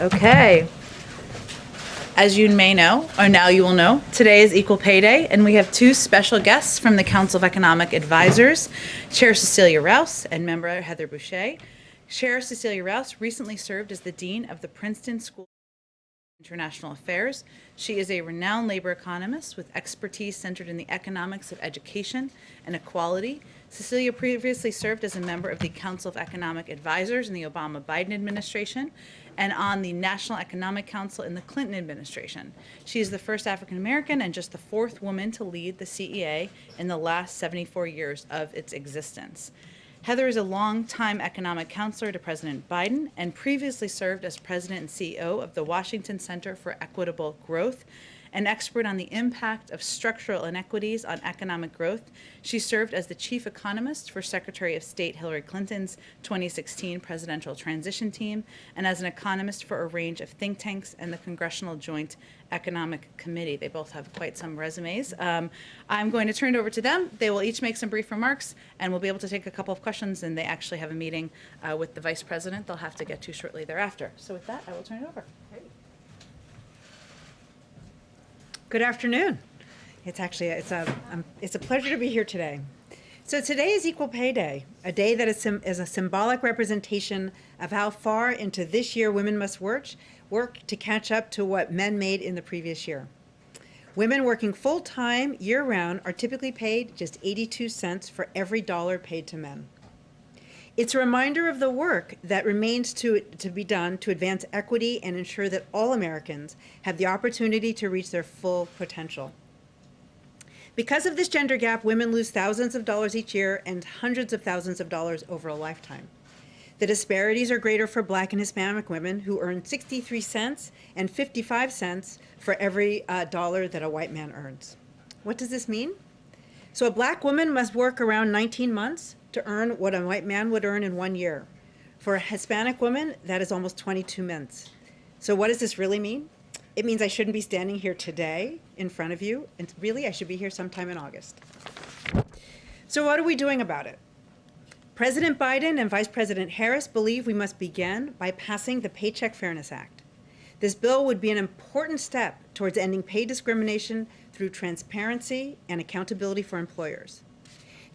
Okay. As you may know, or now you will know, today is Equal Pay Day, and we have two special guests from the Council of Economic Advisors, Chair Cecilia Rouse and member Heather Boushey. Chair Cecilia Rouse recently served as the Dean of the Princeton School of International Affairs. She is a renowned labor economist with expertise centered in the economics of education and equality. Cecilia previously served as a member of the Council of Economic Advisors in the Obama-Biden administration and on the National Economic Council in the Clinton administration. She is the first African American and just the fourth woman to lead the CEA in the last 74 years of its existence. Heather is a longtime economic counselor to President Biden and previously served as president and CEO of the Washington Center for Equitable Growth, an expert on the impact of structural inequities on economic growth. She served as the chief economist for Secretary of State Hillary Clinton's 2016 presidential transition team and as an economist for a range of think tanks and the Congressional Joint Economic Committee. They both have quite some resumes. I'm going to turn it over to them. They will each make some brief remarks and we'll be able to take a couple of questions, and they actually have a meeting with the vice president they'll have to get to shortly thereafter. So with that, I will turn it over. Good afternoon. It's a pleasure to be here today. So today is Equal Pay Day, a day that is a symbolic representation of how far into this year women must work to catch up to what men made in the previous year. Women working full-time year-round are typically paid just 82 cents for every dollar paid to men. It's a reminder of the work that remains to be done to advance equity and ensure that all Americans have the opportunity to reach their full potential. Because of this gender gap, women lose thousands of dollars each year and hundreds of thousands of dollars over a lifetime. The disparities are greater for Black and Hispanic women, who earn 63 cents and 55 cents for every dollar that a white man earns. What does this mean? So a Black woman must work around 19 months to earn what a white man would earn in 1 year. For a Hispanic woman, that is almost 22 months. So what does this really mean? It means I shouldn't be standing here today in front of you, and really I should be here sometime in August. So what are we doing about it? President Biden and Vice President Harris believe we must begin by passing the Paycheck Fairness Act. This bill would be an important step towards ending pay discrimination through transparency and accountability for employers.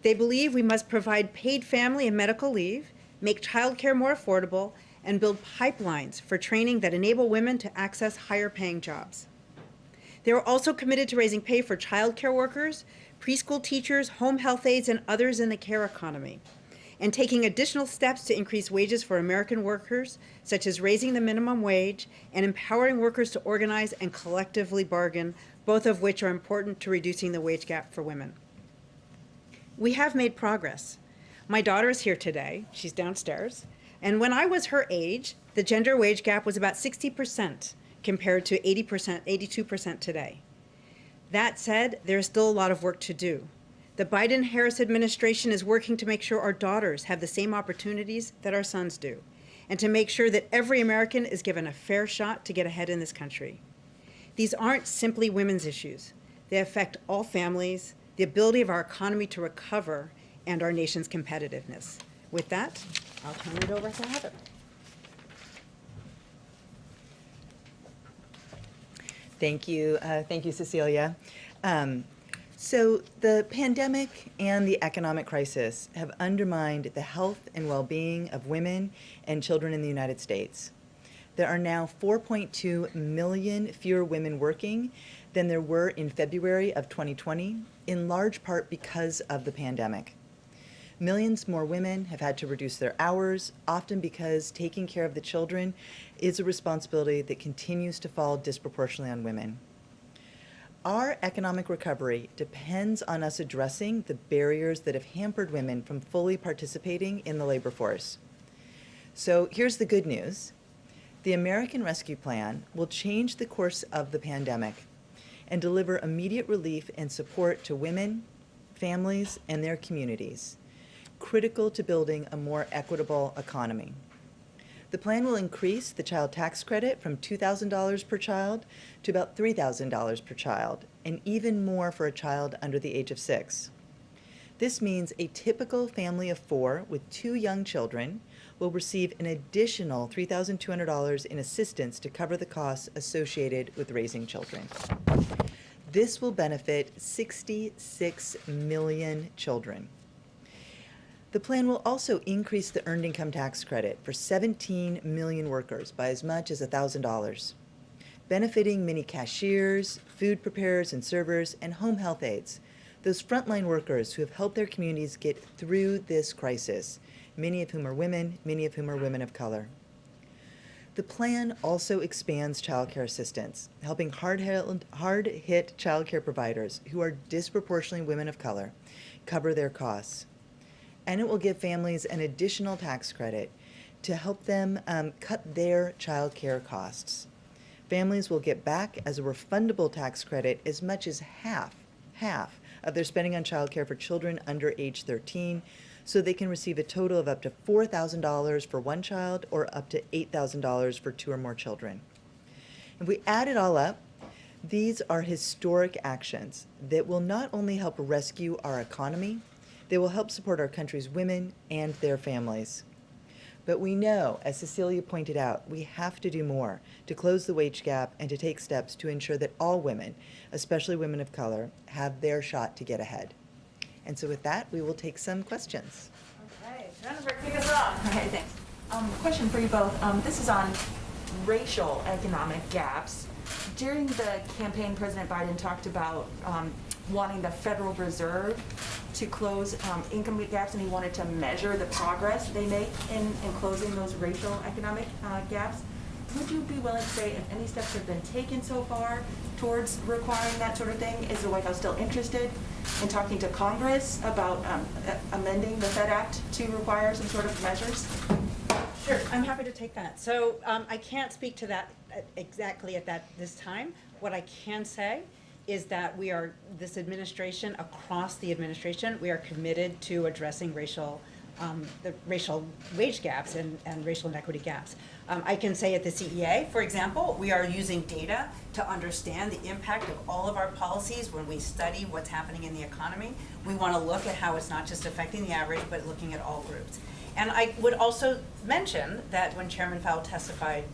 They believe we must provide paid family and medical leave, make childcare more affordable, and build pipelines for training that enable women to access higher-paying jobs. They are also committed to raising pay for childcare workers, preschool teachers, home health aides, and others in the care economy, and taking additional steps to increase wages for American workers, such as raising the minimum wage and empowering workers to organize and collectively bargain, both of which are important to reducing the wage gap for women. We have made progress. My daughter is here today. She's downstairs. And when I was her age, the gender wage gap was about 60% compared to 82% today. That said, there is still a lot of work to do. The Biden-Harris administration is working to make sure our daughters have the same opportunities that our sons do, and to make sure that every American is given a fair shot to get ahead in this country. These aren't simply women's issues. They affect all families, the ability of our economy to recover, and our nation's competitiveness. With that, I'll turn it over to Heather. Thank you, Cecilia. So the pandemic and the economic crisis have undermined the health and well-being of women and children in the United States. There are now 4.2 million fewer women working than there were in February of 2020, in large part because of the pandemic. Millions more women have had to reduce their hours, often because taking care of the children is a responsibility that continues to fall disproportionately on women. Our economic recovery depends on us addressing the barriers that have hampered women from fully participating in the labor force. So here's the good news. The American Rescue Plan will change the course of the pandemic and deliver immediate relief and support to women, families, and their communities, critical to building a more equitable economy. The plan will increase the child tax credit from $2,000 per child to about $3,000 per child, and even more for a child under the age of 6. This means a typical family of 4 with 2 young children will receive an additional $3,200 in assistance to cover the costs associated with raising children. This will benefit 66 million children. The plan will also increase the earned income tax credit for 17 million workers by as much as $1,000, benefiting many cashiers, food preparers and servers, and home health aides, those frontline workers who have helped their communities get through this crisis, many of whom are women, many of whom are women of color. The plan also expands child care assistance, helping hard-hit child care providers who are disproportionately women of color cover their costs. And it will give families an additional tax credit to help them cut their child care costs. Families will get back as a refundable tax credit as much as half of their spending on child care for children under age 13, so they can receive a total of up to $4,000 for one child or up to $8,000 for two or more children. If we add it all up, these are historic actions that will not only help rescue our economy, they will help support our country's women and their families. But we know, as Cecilia pointed out, we have to do more to close the wage gap and to take steps to ensure that all women, especially women of color, have their shot to get ahead. And so with that, we will take some questions. Okay, Jennifer, kick us off. Okay, thanks. Question for you both. This is on racial economic gaps. During the campaign, President Biden talked about wanting the Federal Reserve to close income gaps, and he wanted to measure the progress they make in closing those racial economic gaps. Would you be willing to say if any steps have been taken so far towards requiring that sort of thing? Is the White House still interested in talking to Congress about amending the Fed Act to require some sort of measures? Sure, I'm happy to take that. So I can't speak to that exactly at this time. What I can say is that this administration, across the administration, we are committed to addressing the racial wage gaps and racial inequity gaps. I can say at the CEA, for example, we are using data to understand the impact of all of our policies when we study what's happening in the economy. We want to look at how it's not just affecting the average, but looking at all groups. And I would also mention that when Chairman Powell testified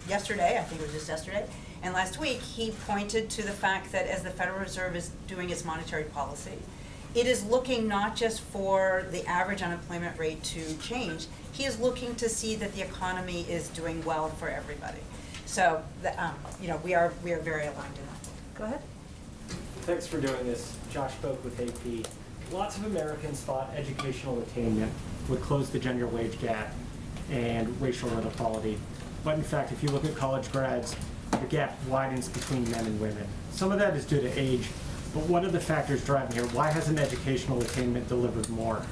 yesterday, I think it was just yesterday, and last week, he pointed to the fact that as the Federal Reserve is doing its monetary policy, it is looking not just for the average unemployment rate to change, he is looking to see that the economy is doing well for everybody. So, we are very aligned in that. Go ahead. Thanks for doing this. Josh spoke with AP. Lots of Americans thought educational attainment would close the gender wage gap and racial inequality. But in fact, if you look at college grads, the gap widens between men and women. Some of that is due to age, but what are the factors driving here? Why hasn't educational attainment delivered more?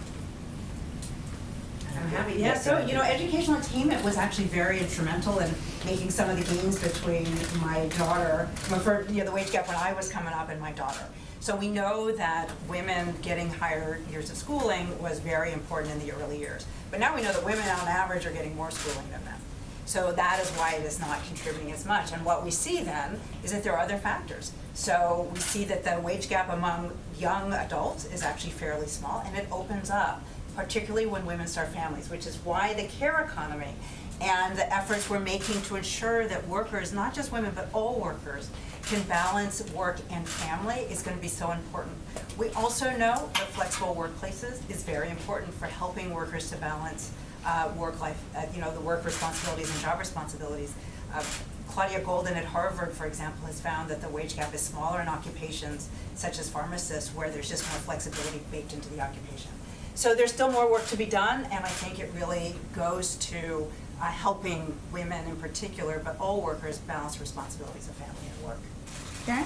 I'm happy. Yeah, so, educational attainment was actually very instrumental in making some of the gains between my daughter, the wage gap when I was coming up and my daughter. So we know that women getting higher years of schooling was very important in the early years. But now we know that women on average are getting more schooling than men. So that is why it is not contributing as much. And what we see then is that there are other factors. So we see that the wage gap among young adults is actually fairly small, and it opens up, particularly when women start families, which is why the care economy and the efforts we're making to ensure that workers, not just women, but all workers, can balance work and family is going to be so important. We also know that flexible workplaces is very important for helping workers to balance work life, the work responsibilities and job responsibilities. Claudia Golden at Harvard, for example, has found that the wage gap is smaller in occupations such as pharmacists, where there's just more flexibility baked into the occupation. So there's still more work to be done, and I think it really goes to helping women in particular, but all workers balance responsibilities of family and work. Karen?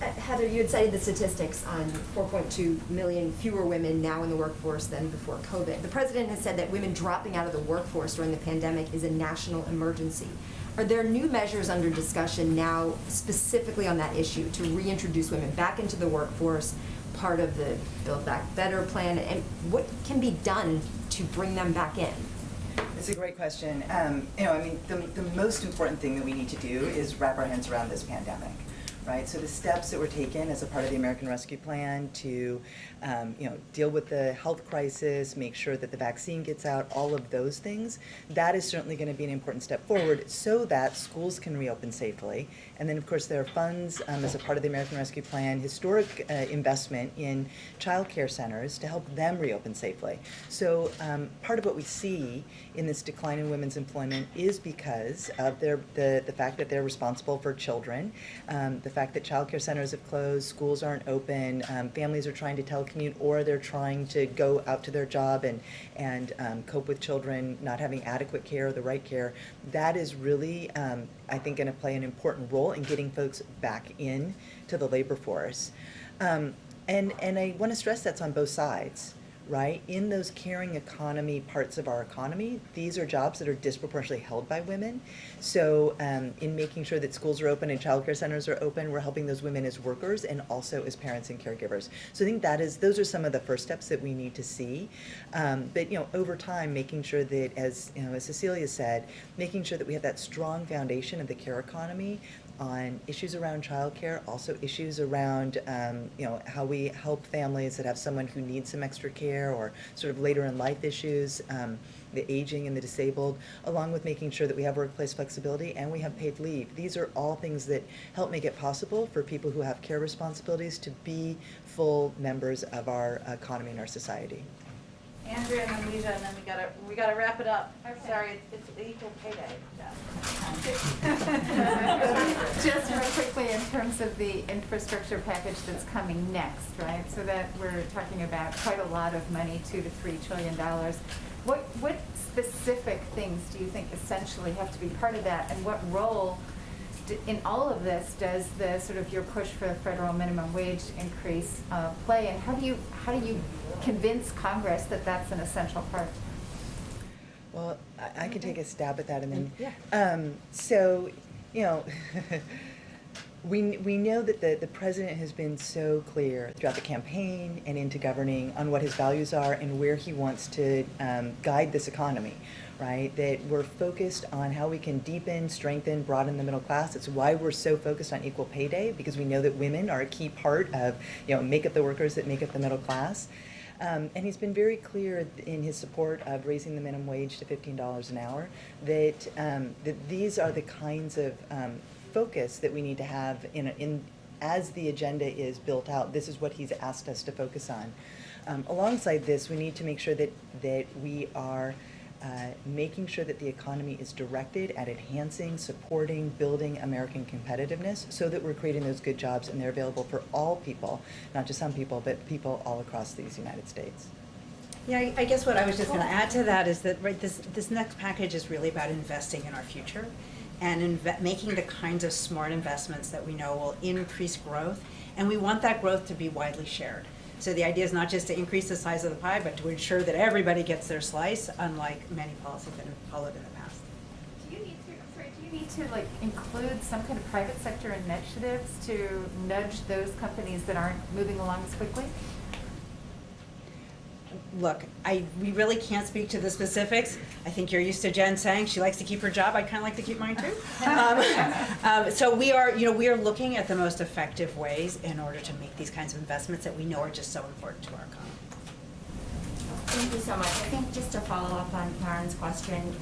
Heather, you had cited the statistics on 4.2 million fewer women now in the workforce than before COVID. The president has said that women dropping out of the workforce during the pandemic is a national emergency. Are there new measures under discussion now specifically on that issue to reintroduce women back into the workforce, part of the Build Back Better plan, and what can be done to bring them back in? It's a great question. The most important thing that we need to do is wrap our hands around this pandemic. right? So the steps that were taken as a part of the American Rescue Plan to, deal with the health crisis, make sure that the vaccine gets out, all of those things, that is certainly going to be an important step forward so that schools can reopen safely. And then, of course, there are funds as a part of the American Rescue Plan, historic investment in child care centers to help them reopen safely. So part of what we see in this decline in women's employment is because of the fact that they're responsible for children, the fact that child care centers have closed, schools aren't open, families are trying to telecommute, or they're trying to go out to their job and cope with children not having adequate care or the right care. That is really, I think, going to play an important role in getting folks back in to the labor force. And I want to stress that's on both sides, right? In those caring economy parts of our economy, these are jobs that are disproportionately held by women. So in making sure that schools are open and childcare centers are open, we're helping those women as workers and also as parents and caregivers. So I think those are some of the first steps that we need to see. But over time, making sure that, as Cecilia said, making sure that we have that strong foundation of the care economy on issues around childcare, also issues around how we help families that have someone who needs some extra care or sort of later in life issues, the aging and the disabled, along with making sure that we have workplace flexibility and we have paid leave. These are all things that help make it possible for people who have care responsibilities to be full members of our economy and our society. Andrea and then Lisa, and then we gotta wrap it up. Sorry, it's equal pay day. Just real quickly, in terms of the infrastructure package that's coming next, right? So that we're talking about quite a lot of money, $2 to $3 trillion. What specific things do you think essentially have to be part of that, and what role in all of this does the sort of your push for the federal minimum wage increase play, and how do you convince Congress that that's an essential part? Well, I can take a stab at that, and then Yeah. we know that the president has been so clear throughout the campaign and into governing on what his values are and where he wants to guide this economy, right? That we're focused on how we can deepen, strengthen, broaden the middle class. It's why we're so focused on equal pay day, because we know that women are a key part of, make up the workers that make up the middle class. And he's been very clear in his support of raising the minimum wage to $15 an hour, that these are the kinds of focus that we need to have as the agenda is built out. This is what he's asked us to focus on. Alongside this, we need to make sure that we are making sure that the economy is directed at enhancing, supporting, building American competitiveness so that we're creating those good jobs and they're available for all people, not just some people, but people all across these United States. Yeah, I guess what I was just going to add to that is that this next package is really about investing in our future and making the kinds of smart investments that we know will increase growth, and we want that growth to be widely shared. So the idea is not just to increase the size of the pie, but to ensure that everybody gets their slice, unlike many policies that have followed in the past. Do you need to include some kind of private sector initiatives to nudge those companies that aren't moving along as quickly? Look, we really can't speak to the specifics. I think you're used to Jen saying she likes to keep her job. I'd kind of like to keep mine too. So we are looking at the most effective ways in order to make these kinds of investments that we know are just so important to our economy. Thank you so much. I think just to follow up on Karen's question,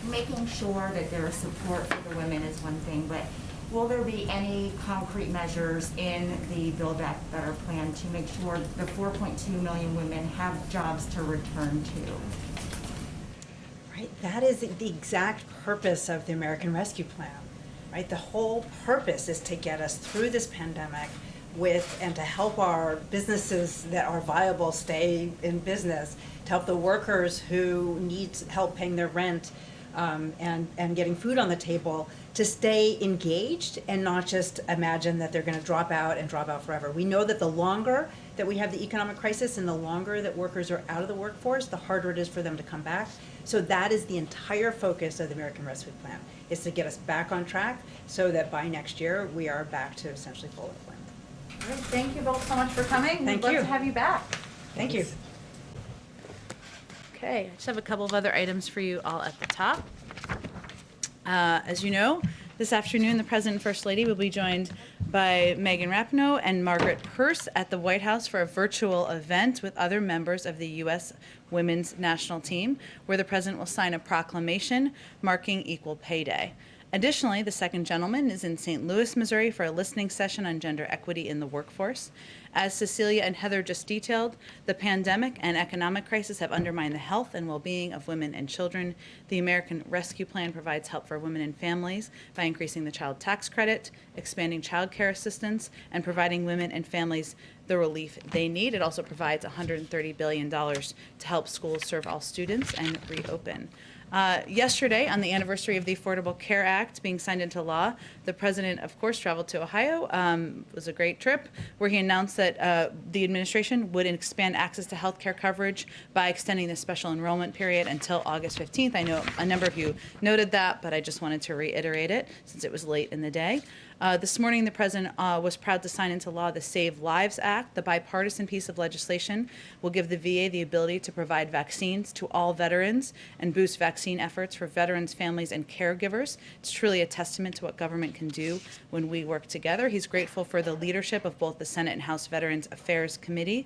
making sure that there is support for the women is one thing, but will there be any concrete measures in the Build Back Better plan to make sure the 4.2 million women have jobs to return to? Right, that is the exact purpose of the American Rescue Plan, right? The whole purpose is to get us through this pandemic and to help our businesses that are viable stay in business, to help the workers who need help paying their rent and getting food on the table, to stay engaged and not just imagine that they're going to drop out forever. We know that the longer that we have the economic crisis and the longer that workers are out of the workforce, the harder it is for them to come back. So that is the entire focus of the American Rescue Plan, is to get us back on track so that by next year we are back to essentially full employment. All right, thank you both so much for coming. Thank We'd you. love to have you back. Thank you. Okay, I just have a couple of other items for you all at the top. As you know, this afternoon, the President and First Lady will be joined by Megan Rapinoe and Margaret Peirce at the White House for a virtual event with other members of the U.S. Women's National Team, where the president will sign a proclamation marking Equal Pay Day. Additionally, the second gentleman is in St. Louis, Missouri for a listening session on gender equity in the workforce. As Cecilia and Heather just detailed, the pandemic and economic crisis have undermined the health and well-being of women and children. The American Rescue Plan provides help for women and families by increasing the child tax credit, expanding child care assistance, and providing women and families the relief they need. It also provides $130 billion to help schools serve all students and reopen. Yesterday, on the anniversary of the Affordable Care Act being signed into law, the president, of course, traveled to Ohio. It was a great trip where he announced that the administration would expand access to health care coverage by extending the special enrollment period until August 15th. I know a number of you noted that, but I just wanted to reiterate it since it was late in the day. This morning, the president was proud to sign into law the Save Lives Act. The bipartisan piece of legislation will give the VA the ability to provide vaccines to all veterans and boost vaccine efforts for veterans, families, and caregivers. It's truly a testament to what government can do when we work together. He's grateful for the leadership of both the Senate and House Veterans Affairs Committee,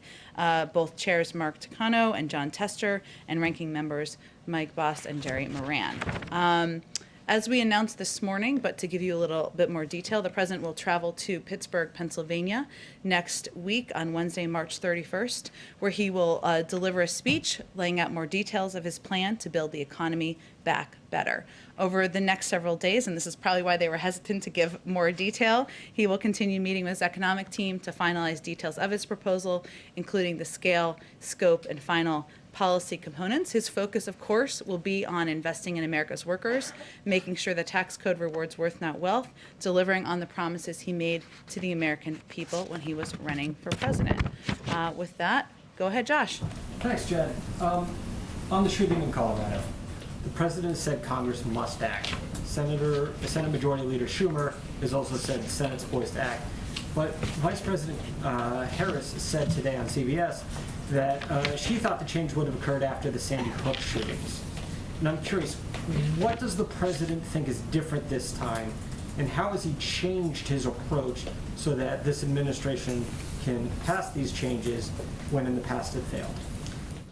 both chairs Mark Takano and John Tester, and ranking members Mike Boss and Jerry Moran. As we announced this morning, but to give you a little bit more detail, the president will travel to Pittsburgh, Pennsylvania next week on Wednesday, March 31st, where he will deliver a speech laying out more details of his plan to build the economy back better. Over the next several days, and this is probably why they were hesitant to give more detail, he will continue meeting with his economic team to finalize details of his proposal, including the scale, scope, and final policy components. His focus, of course, will be on investing in America's workers, making sure the tax code rewards worth, not wealth, delivering on the promises he made to the American people when he was running for president. With that, go ahead, Josh. Thanks, Jen. On the shooting in Colorado, the president said Congress must act. Senate Majority Leader Schumer has also said the Senate's poised to act. But Vice President Harris said today on CBS that she thought the change would have occurred after the Sandy Hook shootings. And I'm curious, what does the president think is different this time, and how has he changed his approach so that this administration can pass these changes when in the past it failed?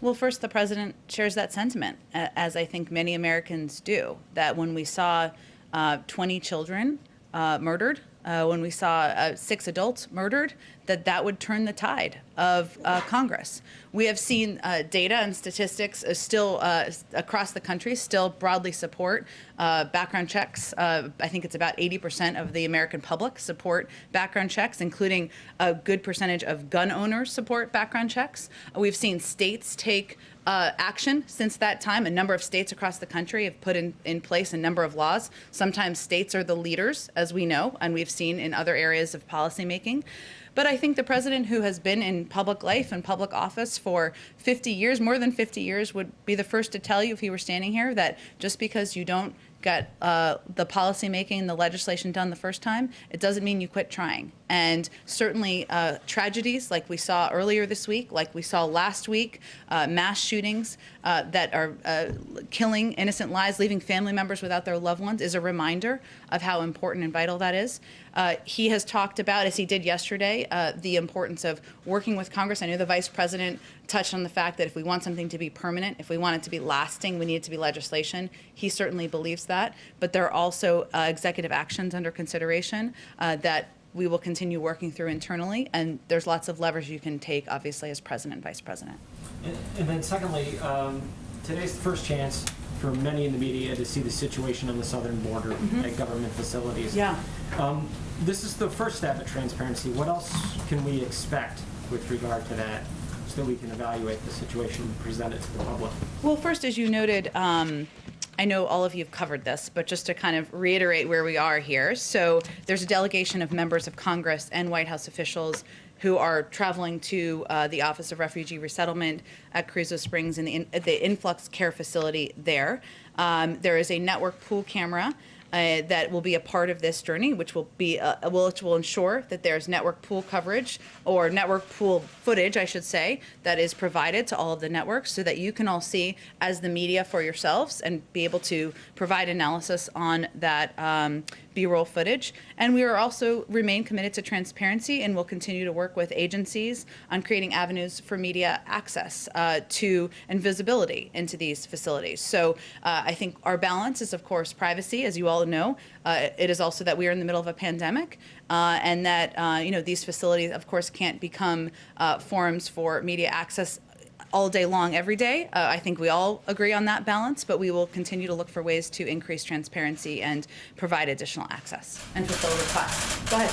Well, first, the president shares that sentiment, as I think many Americans do, that when we saw 20 children murdered, when we saw 6 adults murdered, that would turn the tide of Congress. We have seen data and statistics still across the country still broadly support background checks. I think it's about 80% of the American public support background checks, including a good percentage of gun owners support background checks. We've seen states take action since that time. A number of states across the country have put in place a number of laws. Sometimes states are the leaders, as we know, and we've seen in other areas of policymaking. But I think the president, who has been in public life and public office for 50 years, more than 50 years, would be the first to tell you if he were standing here that just because you don't get the policy making and the legislation done the first time, it doesn't mean you quit trying. And certainly tragedies like we saw earlier this week, like we saw last week, mass shootings that are killing innocent lives, leaving family members without their loved ones, is a reminder of how important and vital that is. He has talked about, as he did yesterday, the importance of working with Congress. I know the vice president touched on the fact that if we want something to be permanent, if we want it to be lasting, we need it to be legislation. He certainly believes that. But there are also executive actions under consideration that we will continue working through internally, and there's lots of levers you can take, obviously, as president and vice president. And then secondly, today's the first chance for many in the media to see the situation on the southern border at government facilities. Yeah. This is the first step at transparency. What else can we expect with regard to that so that we can evaluate the situation and present it to the public? Well, first, as you noted, I know all of you have covered this, but just to kind of reiterate where we are here. So there's a delegation of members of Congress and White House officials who are traveling to the Office of Refugee Resettlement at Carrizo Springs in the influx care facility there. There is a network pool camera that will be a part of this journey, which will ensure that there's network pool coverage, or network pool footage, I should say, that is provided to all of the networks so that you can all see as the media for yourselves and be able to provide analysis on that B-roll footage. And we are also remain committed to transparency and will continue to work with agencies on creating avenues for media access to and visibility into these facilities. So I think our balance is, of course, privacy, as you all know. It is also that we are in the middle of a pandemic, and that these facilities, of course, can't become forums for media access all day long, every day. I think we all agree on that balance, but we will continue to look for ways to increase transparency and provide additional access and fulfill requests. Go ahead.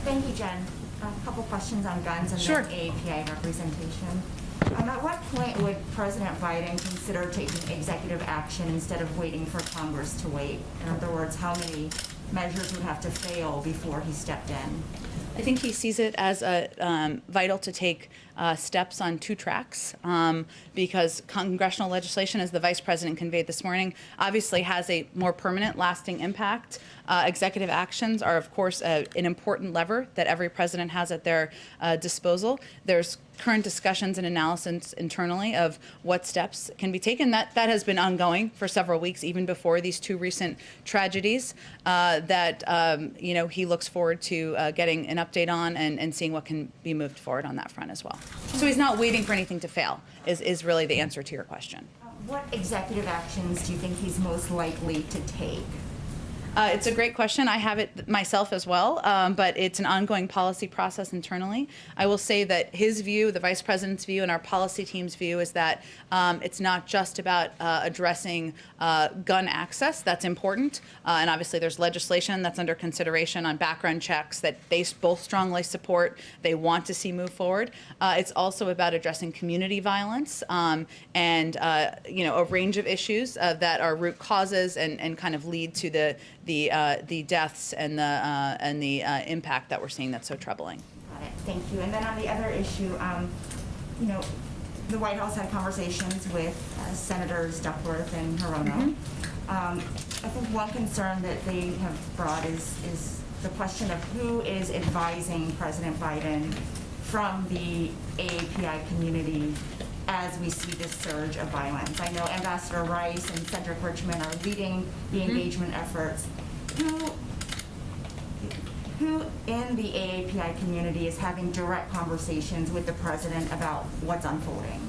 Thank you, Jen. A couple questions on guns and Sure. then AAPI representation. At what point would President Biden consider taking executive action instead of waiting for Congress to wait? In other words, how many measures would have to fail before he stepped in? I think he sees it as vital to take steps on two tracks, because congressional legislation, as the Vice President conveyed this morning, obviously has a more permanent, lasting impact. Executive actions are, of course, an important lever that every president has at their disposal. There's current discussions and analysis internally of what steps can be taken. That has been ongoing for several weeks, even before these two recent tragedies. He looks forward to getting an update on and seeing what can be moved forward on that front as well. So he's not waiting for anything to fail, is really the answer to your question. What executive actions do you think he's most likely to take? It's a great question. I have it myself as well, but it's an ongoing policy process internally. I will say that his view, the Vice President's view, and our policy team's view is that it's not just about addressing gun access. That's important. And obviously there's legislation that's under consideration on background checks that they both strongly support. They want to see move forward. It's also about addressing community violence and a range of issues that are root causes and kind of lead to the deaths and the impact that we're seeing that's so troubling. Got it. Thank you. And then on the other issue, the White House had conversations with Senators Duckworth and Hirono. I think one concern that they have brought is the question of who is advising President Biden from the AAPI community as we see this surge of violence. I know Ambassador Rice and Cedric Richmond are leading the engagement efforts. Who in the AAPI community is having direct conversations with the president about what's unfolding?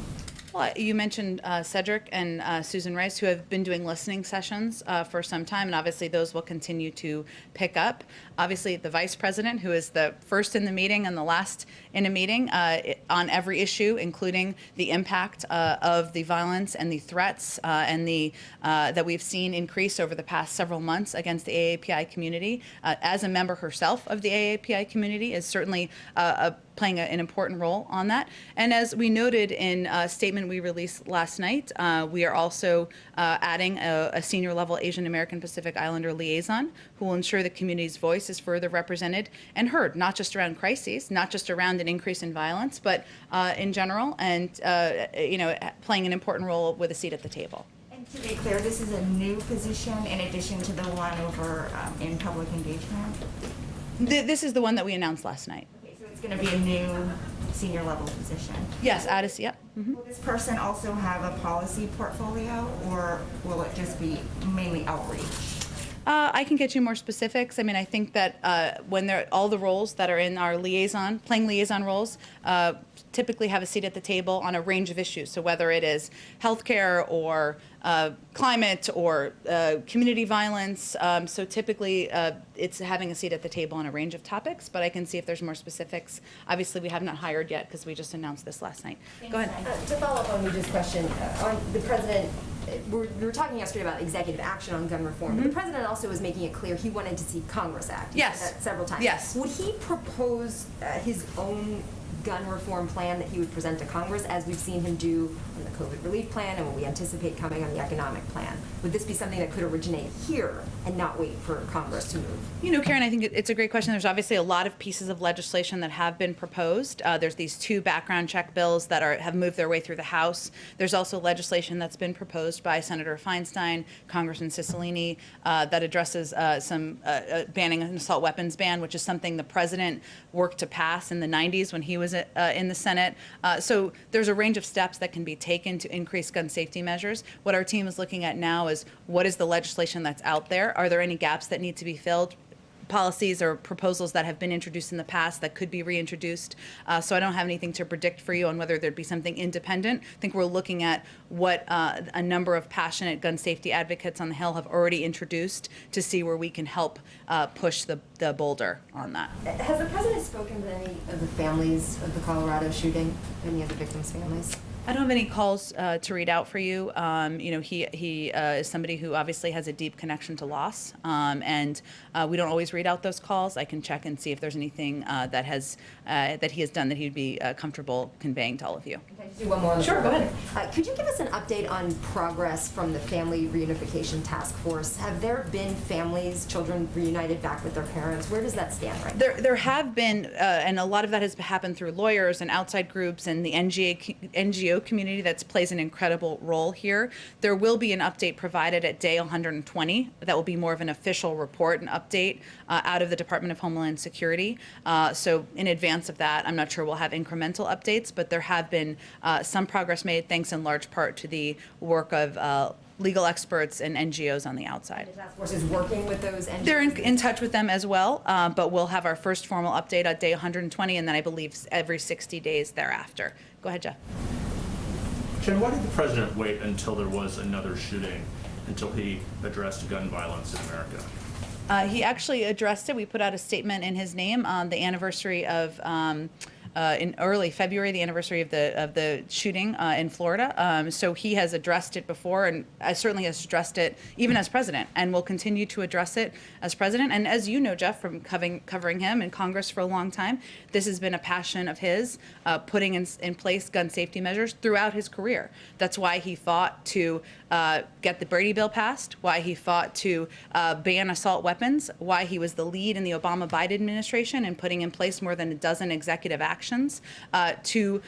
Well, you mentioned Cedric and Susan Rice, who have been doing listening sessions for some time, and obviously those will continue to pick up. Obviously, the Vice President, who is the first in the meeting and the last in a meeting on every issue, including the impact of the violence and the threats and that we've seen increase over the past several months against the AAPI community. As a member herself of the AAPI community, is certainly playing an important role on that. And as we noted in a statement we released last night, we are also adding a senior level Asian American Pacific Islander liaison who will ensure the community's voice is further represented and heard, not just around crises, not just around an increase in violence, but in general, and playing an important role with a seat at the table. And to be clear, this is a new position in addition to the one over in public engagement? This is the one that we announced last night. It's going to be a new senior level position. Yes, Addis, yep. Mm-hmm. Will this person also have a policy portfolio, or will it just be mainly outreach? I can get you more specifics. I mean, I think that when all the roles that are in our playing liaison roles, typically have a seat at the table on a range of issues. So whether it is healthcare or climate or community violence, so typically it's having a seat at the table on a range of topics, but I can see if there's more specifics. Obviously, we have not hired yet because we just announced this last night. Go ahead. To follow up on Yuja's question, on the president, we were talking yesterday about executive action on gun reform, but the president also was making it clear he wanted to see Congress act. He Yes. said that several times. Yes. Would he propose his own gun reform plan that he would present to Congress, as we've seen him do on the COVID relief plan and what we anticipate coming on the economic plan? Would this be something that could originate here and not wait for Congress to move? Karen, I think it's a great question. There's obviously a lot of pieces of legislation that have been proposed. There's these two background check bills that have moved their way through the House. There's also legislation that's been proposed by Senator Feinstein, Congressman Cecilia, that addresses some banning an assault weapons ban, which is something the president worked to pass in the 90s when he was in the Senate. So there's a range of steps that can be taken to increase gun safety measures. What our team is looking at now is what is the legislation that's out there? Are there any gaps that need to be filled? policies or proposals that have been introduced in the past that could be reintroduced. So I don't have anything to predict for you on whether there'd be something independent. I think we're looking at what a number of passionate gun safety advocates on the Hill have already introduced to see where we can help push the Boulder on that. Has the president spoken to any of the families of the Colorado shooting, any of the victims' families? I don't have any calls to read out for you. He is somebody who obviously has a deep connection to loss, and we don't always read out those calls. I can check and see if there's anything that he has done that he'd be comfortable conveying to all of you. Can I just do one more? Sure, go ahead. Could you give us an update on progress from the Family Reunification Task Force? Have there been families, children reunited back with their parents? Where does that stand right now? There have been, and a lot of that has happened through lawyers and outside groups and the NGO community that plays an incredible role here. There will be an update provided at day 120 that will be more of an official report and update out of the Department of Homeland Security. So in advance of that, I'm not sure we'll have incremental updates, but there have been some progress made thanks in large part to the work of legal experts and NGOs on the outside. The task force is working with those NGOs? They're in touch with them as well, but we'll have our first formal update at day 120, and then I believe every 60 days thereafter. Go ahead, Jeff. Jen, why did the president wait until there was another shooting, until he addressed gun violence in America? He actually addressed it. We put out a statement in his name on the anniversary of in early February, the anniversary of the shooting in Florida. So he has addressed it before, and certainly has addressed it even as president, and will continue to address it as president. And as you know, Jeff, from covering him in Congress for a long time, this has been a passion of his, putting in place gun safety measures throughout his career. That's why he fought to get the Brady bill passed, why he fought to ban assault weapons, why he was the lead in the Obama-Biden administration in putting in place more than a dozen executive actions to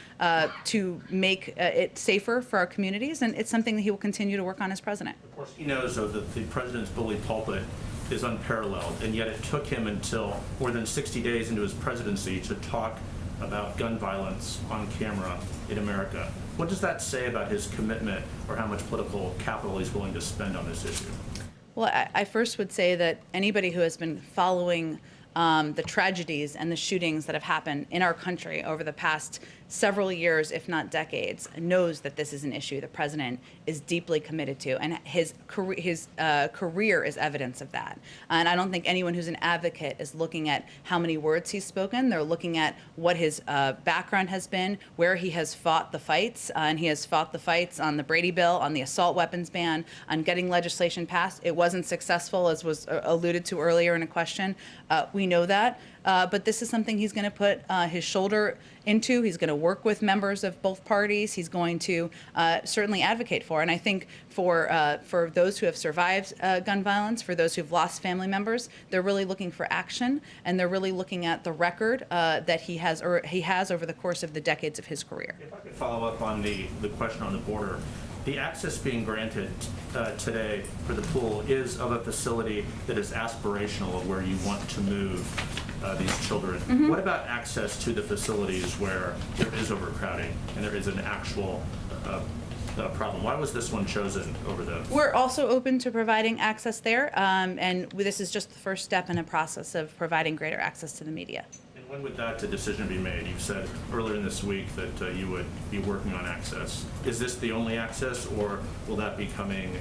make it safer for our communities, and it's something that he will continue to work on as president. Of course, he knows, though, that the president's bully pulpit is unparalleled, and yet it took him until more than 60 days into his presidency to talk about gun violence on camera in America. What does that say about his commitment or how much political capital he's willing to spend on this issue? Well, I first would say that anybody who has been following the tragedies and the shootings that have happened in our country over the past several years, if not decades, knows that this is an issue the president is deeply committed to, and his career is evidence of that. And I don't think anyone who's an advocate is looking at how many words he's spoken. They're looking at what his background has been, where he has fought the fights, and he has fought the fights on the Brady bill, on the assault weapons ban, on getting legislation passed. It wasn't successful, as was alluded to earlier in a question. We know that. But this is something he's going to put his shoulder into. He's going to work with members of both parties. He's going to certainly advocate for. And I think for those who have survived gun violence, for those who've lost family members, they're really looking for action, and they're really looking at the record that he has over the course of the decades of his career. If I could follow up on the question on the border. The access being granted today for the pool is of a facility that is aspirational of where you want to move these children. Mm-hmm. What about access to the facilities where there is overcrowding and there is an actual problem? Why was this one chosen over the... We're also open to providing access there, and this is just the first step in a process of providing greater access to the media. When would that decision be made? You said earlier in this week that you would be working on access. Is this the only access, or will that be coming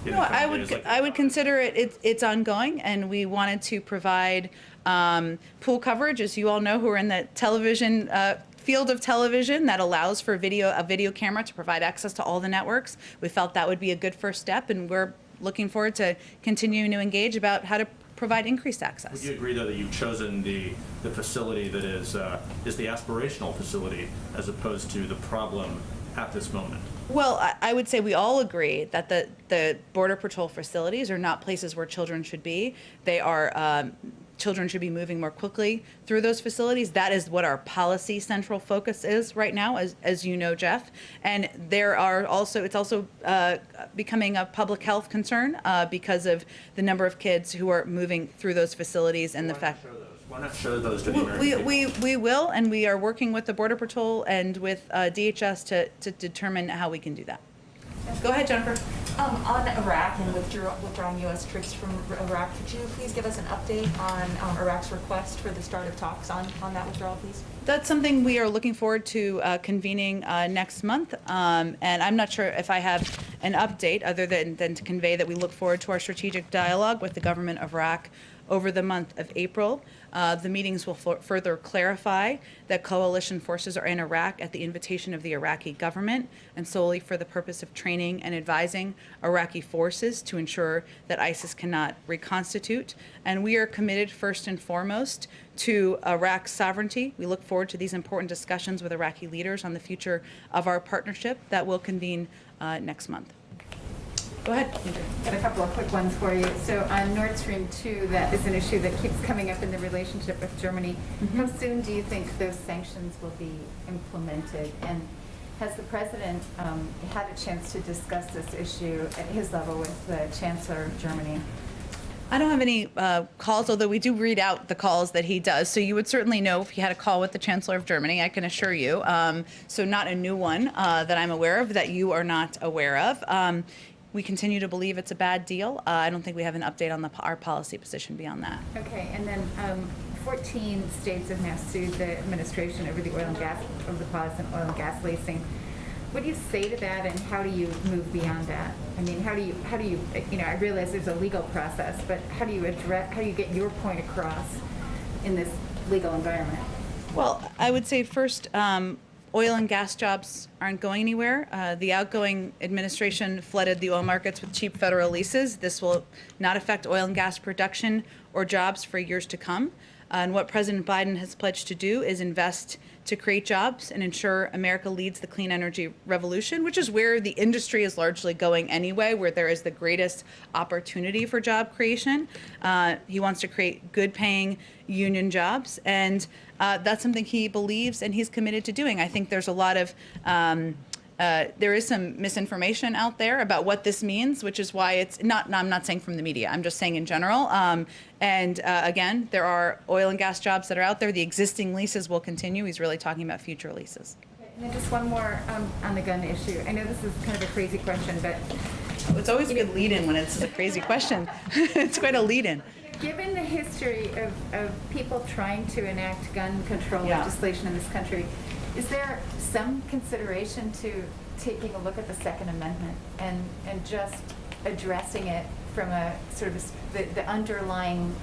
in the coming days? I would consider it's ongoing, and we wanted to provide pool coverage, as you all know, who are in the television field of television, that allows for a video camera to provide access to all the networks. We felt that would be a good first step, and we're looking forward to continuing to engage about how to provide increased access. Would you agree, though, that you've chosen the facility that is the aspirational facility as opposed to the problem at this moment? Well, I would say we all agree that the Border Patrol facilities are not places where children should be. They are children should be moving more quickly through those facilities. That is what our policy central focus is right now, as you know, Jeff. And it's also becoming a public health concern because of the number of kids who are moving through those facilities and the fact. Why not show those to the American people? We will, and we are working with the Border Patrol and with DHS to determine how we can do that. Go ahead, Jennifer. On Iraq and withdrawing U.S. troops from Iraq, could you please give us an update on Iraq's request for the start of talks on that withdrawal, please? That's something we are looking forward to convening next month. And I'm not sure if I have an update other than to convey that we look forward to our strategic dialogue with the government of Iraq over the month of April. The meetings will further clarify that coalition forces are in Iraq at the invitation of the Iraqi government and solely for the purpose of training and advising Iraqi forces to ensure that ISIS cannot reconstitute. And we are committed first and foremost to Iraq's sovereignty. We look forward to these important discussions with Iraqi leaders on the future of our partnership that will convene next month. Go ahead. Got a couple of quick ones for you. So on Nord Stream 2, that is an issue that keeps coming up in the relationship with Germany. How soon do you think those sanctions will be implemented? And has the president had a chance to discuss this issue at his level with the Chancellor of Germany? I don't have any calls, although we do read out the calls that he does. So you would certainly know if he had a call with the Chancellor of Germany, I can assure you. So not a new one that I'm aware of that you are not aware of. We continue to believe it's a bad deal. I don't think we have an update on our policy position beyond that. Okay, and then 14 states have now sued the administration over the oil and gas, over the pause in oil and gas leasing. What do you say to that, and how do you move beyond that? I mean, how do you, I realize there's a legal process, but how do you get your point across in this legal environment? Well, I would say first, oil and gas jobs aren't going anywhere. The outgoing administration flooded the oil markets with cheap federal leases. This will not affect oil and gas production or jobs for years to come. And what President Biden has pledged to do is invest to create jobs and ensure America leads the clean energy revolution, which is where the industry is largely going anyway, where there is the greatest opportunity for job creation. He wants to create good paying union jobs, and that's something he believes and he's committed to doing. I think there's a lot of there is some misinformation out there about what this means, which is why it's not, I'm not saying from the media, I'm just saying in general. And again, there are oil and gas jobs that are out there. The existing leases will continue. He's really talking about future leases. And then just one more on the gun issue. I know this is kind of a crazy question, but it's always a good lead-in when it's a crazy question. It's quite a lead-in. Given the history of people trying to enact gun control legislation in this country, is there some consideration to taking a look at the Second Amendment and just addressing it from a sort of the underlying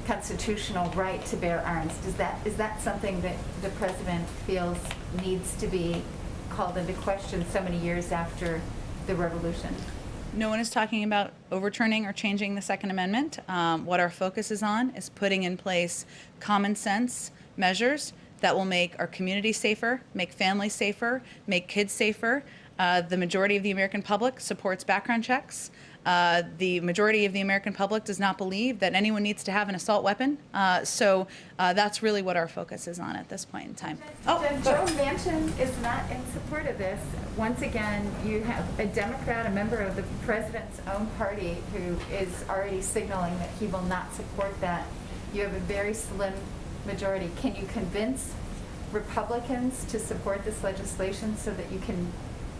constitutional right to bear arms? Is that something that the president feels needs to be called into question so many years after the revolution? No one is talking about overturning or changing the Second Amendment. What our focus is on is putting in place common sense measures that will make our community safer, make families safer, make kids safer. The majority of the American public supports background checks. The majority of the American public does not believe that anyone needs to have an assault weapon. So that's really what our focus is on at this point in time. Joe Manchin is not in support of this. Once again, you have a Democrat, a member of the president's own party, who is already signaling that he will not support that. You have a very slim majority. Can you convince Republicans to support this legislation so that you can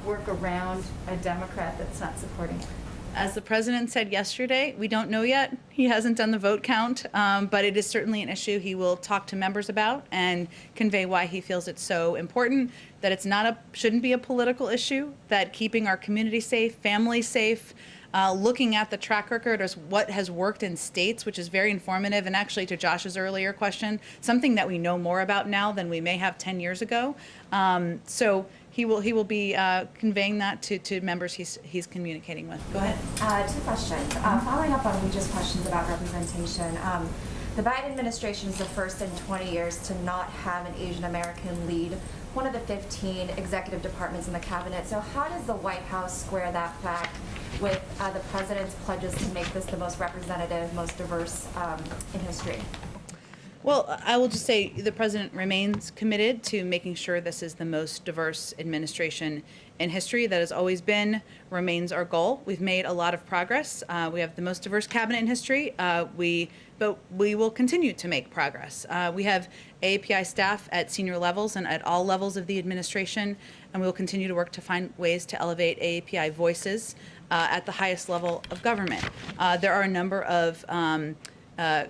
work around a Democrat that's not supporting it? As the president said yesterday, we don't know yet. He hasn't done the vote count, but it is certainly an issue he will talk to members about and convey why he feels it's so important, that it's shouldn't be a political issue, that keeping our community safe, families safe, looking at the track record as what has worked in states, which is very informative, and actually to Josh's earlier question, something that we know more about now than we may have 10 years ago. So he will be conveying that to members he's communicating with. Go ahead. Two questions. Following up on Ouija's questions about representation, the Biden administration is the first in 20 years to not have an Asian American lead one of the 15 executive departments in the cabinet. So how does the White House square that fact with the president's pledges to make this the most representative, most diverse in history? Well, I will just say the president remains committed to making sure this is the most diverse administration in history. That has always been, remains our goal. We've made a lot of progress. We have the most diverse cabinet in history. But we will continue to make progress. We have AAPI staff at senior levels and at all levels of the administration and we will continue to work to find ways to elevate AAPI voices at the highest level of government. There are a number of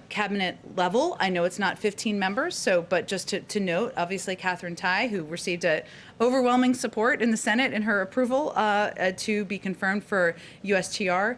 cabinet level. I know it's not 15 members, but just to note, obviously Catherine Tai, who received overwhelming support in the Senate in her approval to be confirmed for USTR,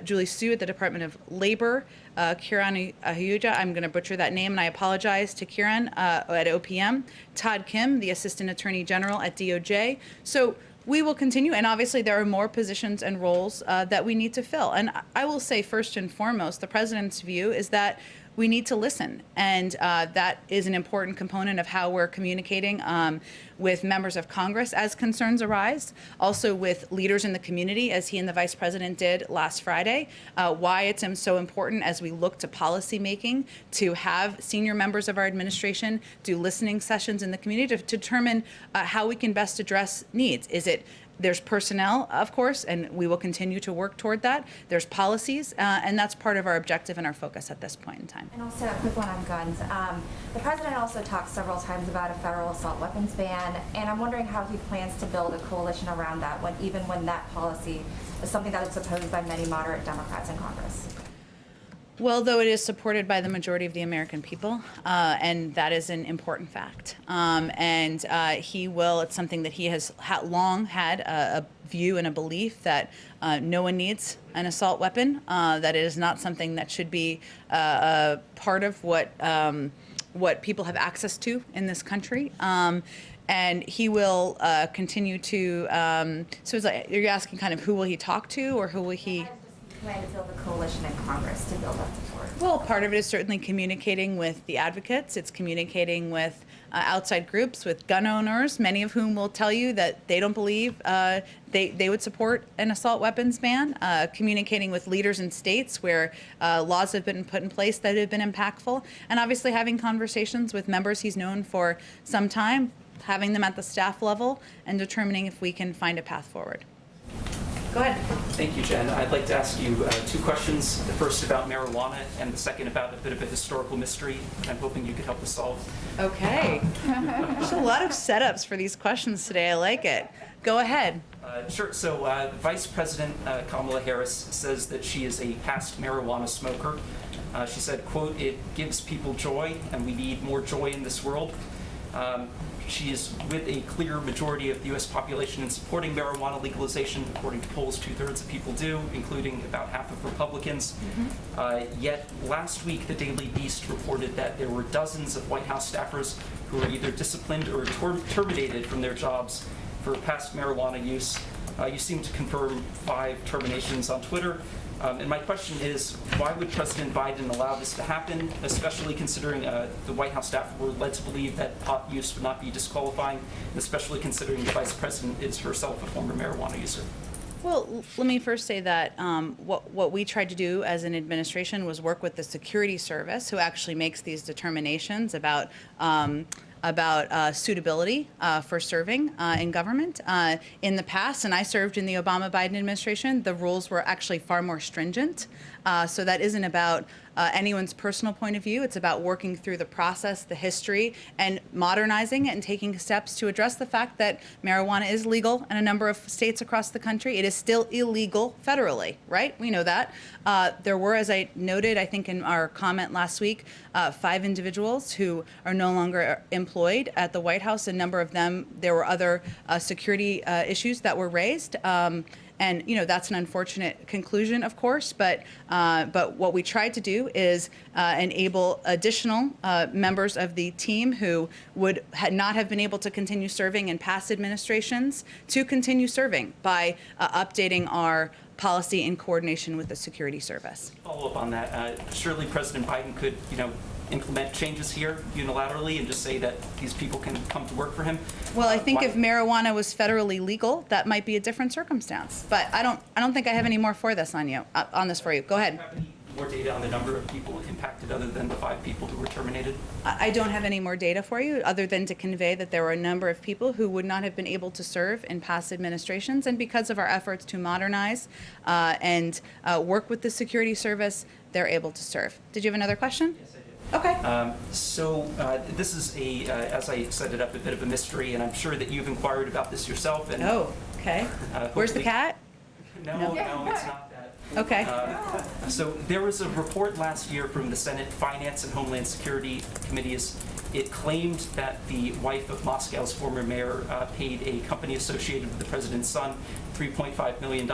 Julie Su at the Department of Labor, Kiran Ahuja, I'm going to butcher that name and I apologize to Kiran, at OPM, Todd Kim, the Assistant Attorney General at DOJ. So we will continue, and obviously there are more positions and roles that we need to fill. And I will say first and foremost, the president's view is that we need to listen, and that is an important component of how we're communicating with members of Congress as concerns arise, also with leaders in the community, as he and the vice president did last Friday, why it's so important as we look to policy making to have senior members of our administration do listening sessions in the community to determine how we can best address needs. There's personnel, of course, and we will continue to work toward that. There's policies, and that's part of our objective and our focus at this point in time. And also a quick one on guns. The president also talked several times about a federal assault weapons ban, and I'm wondering how he plans to build a coalition around that, even when that policy is something that is opposed by many moderate Democrats in Congress. Well, though it is supported by the majority of the American people, and that is an important fact. He will, it's something that he has long had a view and a belief that no one needs an assault weapon, that it is not something that should be a part of what people have access to in this country. And he will continue to, so it's like, you're asking kind of who will he talk to, or who will he Plan to build a coalition in Congress to build up support? Well, part of it is certainly communicating with the advocates. It's communicating with outside groups, with gun owners, many of whom will tell you that they don't believe they would support an assault weapons ban. Communicating with leaders in states where laws have been put in place that have been impactful. And obviously having conversations with members he's known for some time, having them at the staff level, and determining if we can find a path forward. Go ahead. Thank you, Jen. I'd like to ask you two questions. The first about marijuana, and the second about a bit of a historical mystery I'm hoping you could help us solve. Okay. There's a lot of setups for these questions today. I like it. Go ahead. Sure. So Vice President Kamala Harris says that she is a past marijuana smoker. She said, quote, "It gives people joy, and we need more joy in this world." She is with a clear majority of the U.S. population in supporting marijuana legalization. According to polls, 2/3 of people do, including about half of Republicans. Yet last week, the Daily Beast reported that there were dozens of White House staffers who were either disciplined or terminated from their jobs for past marijuana use. You seem to confirm 5 terminations on Twitter. And my question is, why would President Biden allow this to happen, especially considering the White House staff were led to believe that pot use would not be disqualifying, and especially considering the Vice President is herself a former marijuana user? Well, let me first say that what we tried to do as an administration was work with the Security Service, who actually makes these determinations about suitability for serving in government. In the past, and I served in the Obama-Biden administration, the rules were actually far more stringent. So that isn't about anyone's personal point of view. It's about working through the process, the history, and modernizing it and taking steps to address the fact that marijuana is legal in a number of states across the country. It is still illegal federally, right? We know that. There were, as I noted, I think in our comment last week, 5 individuals who are no longer employed at the White House. A number of them, there were other security issues that were raised. And that's an unfortunate conclusion, of course. But what we tried to do is enable additional members of the team who would not have been able to continue serving in past administrations to continue serving by updating our policy in coordination with the Security Service. Follow up on that. Surely President Biden could, implement changes here unilaterally and just say that these people can come to work for him. Well, I think if marijuana was federally legal, that might be a different circumstance. But I don't think I have any more for this on this for you. Go ahead. Do you have any more data on the number of people impacted other than the 5 people who were terminated? I don't have any more data for you other than to convey that there were a number of people who would not have been able to serve in past administrations, and because of our efforts to modernize and work with the Security Service, they're able to serve. Did you have another question? Yes, I did. Okay. This is as I set it up, a bit of a mystery, and I'm sure that you've inquired about this yourself. And, Oh, okay. Where's the hopefully- cat? No, it's not that. Okay. So there was a report last year from the Senate Finance and Homeland Security Committees. It claimed that the wife of Moscow's former mayor paid a company associated with the president's son $3.5 million.